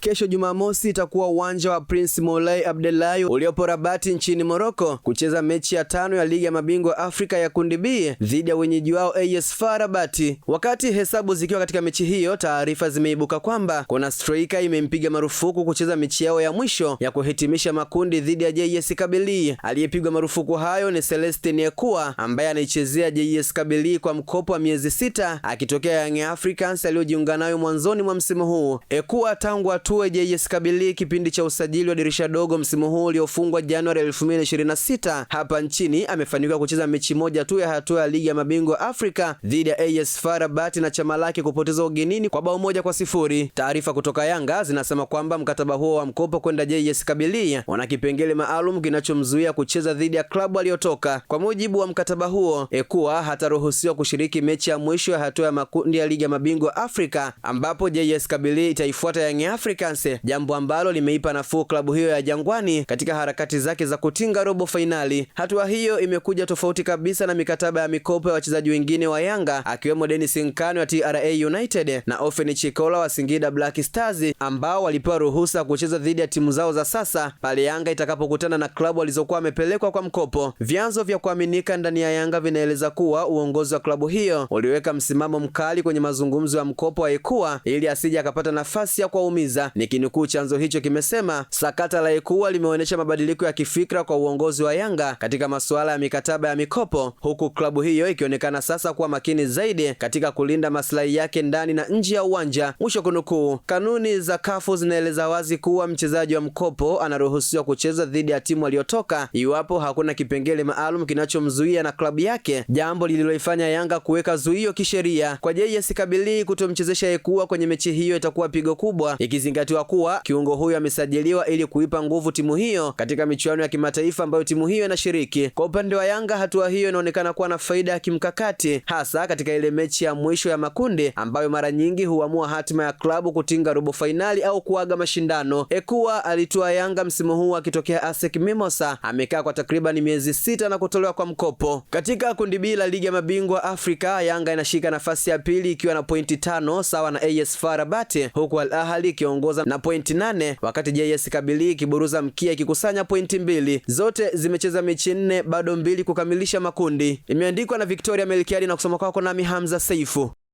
Kesho Jumamosi itakuwa uwanja wa Prince Moulay Abdellah uliopo Rabat nchini Morocco kucheza mechi ya 5 ya Ligi ya Mabingwa Afrika ya kundi B dhidi ya wenyeji wao AS FAR Rabat. Wakati hesabu zikiwa katika mechi hiyo, taarifa zimeibuka kwamba kuna striker imempiga marufuku kucheza mechi yao ya mwisho ya kuhitimisha makundi dhidi ya JS Kabylie. Aliyepigwa marufuku hayo ni Celestin Ekua ambaye anaichezea JS Kabylie kwa mkopo wa miezi 6 akitokea Young Africans aliyojiunga nayo mwanzoni mwa msimu huu. Ekua tangu tuwe JS Kabylie kipindi cha usajili wa dirisha dogo msimu huu uliofungwa Januari 2026 hapa nchini amefanikiwa kucheza mechi moja tu ya hatua ya Ligi ya Mabingwa Afrika dhidi ya AS FAR Rabat na chama lake kupoteza ugenini kwa bao 1-0. Taarifa kutoka Yanga zinasema kwamba mkataba huo wa mkopo kwenda JS Kabylie una kipengele maalum kinachomzuia kucheza dhidi ya klabu aliyotoka. Kwa mujibu wa mkataba huo, Ekua hataruhusiwa kushiriki mechi ya mwisho ya hatua ya makundi ya Ligi ya Mabingwa Afrika ambapo JS Kabylie itaifuata Young Africans, jambo ambalo limeipa nafuu klabu hiyo ya Jangwani katika harakati zake za kutinga robo fainali. Hatua hiyo imekuja tofauti kabisa na mikataba ya mikopo ya wachezaji wengine wa Yanga akiwemo Dennis Nkane wa TRA United na Ofen Chikola wa Singida Black Stars ambao walipewa ruhusa kucheza dhidi ya timu zao za sasa pale Yanga itakapokutana na klabu walizokuwa wamepelekwa kwa mkopo. Vyanzo vya kuaminika ndani ya Yanga vinaeleza kuwa uongozi wa klabu hiyo uliweka msimamo mkali kwenye mazungumzo ya mkopo wa Ekua ili asije akapata nafasi ya kuumiza. Nikinukuu chanzo hicho kimesema sakata la Ekua limeonyesha mabadiliko ya kifikra kwa uongozi wa Yanga katika masuala ya mikataba ya mikopo, huku klabu hiyo ikionekana sasa kuwa makini zaidi katika kulinda maslahi yake ndani na nje ya uwanja. Mwisho kunukuu. Kanuni za CAF zinaeleza wazi kuwa mchezaji wa mkopo anaruhusiwa kucheza dhidi ya timu aliyotoka iwapo hakuna kipengele maalum kinachomzuia na klabu yake, jambo lililoifanya Yanga kuweka zuio kisheria. Kwa JS Kabylie kutomchezesha Ekua kwenye mechi hiyo itakuwa pigo kubwa, ikizingatiwa kuwa kiungo huyo amesajiliwa ili kuipa nguvu timu hiyo katika michuano ya kimataifa ambayo timu hiyo inashiriki. Kwa upande wa Yanga, hatua hiyo inaonekana kuwa na faida ya kimkakati, hasa katika ile mechi ya mwisho ya makundi ambayo mara nyingi huamua hatima ya klabu kutinga robo fainali au kuaga mashindano. Ekua alitua Yanga msimu huu akitokea ASEC Mimosa, amekaa kwa takriban miezi 6 na kutolewa kwa mkopo. Katika kundi B la Ligi ya Mabingwa Afrika, Yanga inashika nafasi ya pili ikiwa na pointi 5 sawa na AS FAR Rabat, huku Al Ahly ikiongoza na pointi 8 wakati JS Kabylie ikiburuza mkia ikikusanya pointi 2. Zote zimecheza mechi 4, bado 2 kukamilisha makundi. Imeandikwa na Victoria Melkiadi na kusoma kwako nami Hamza Saifu.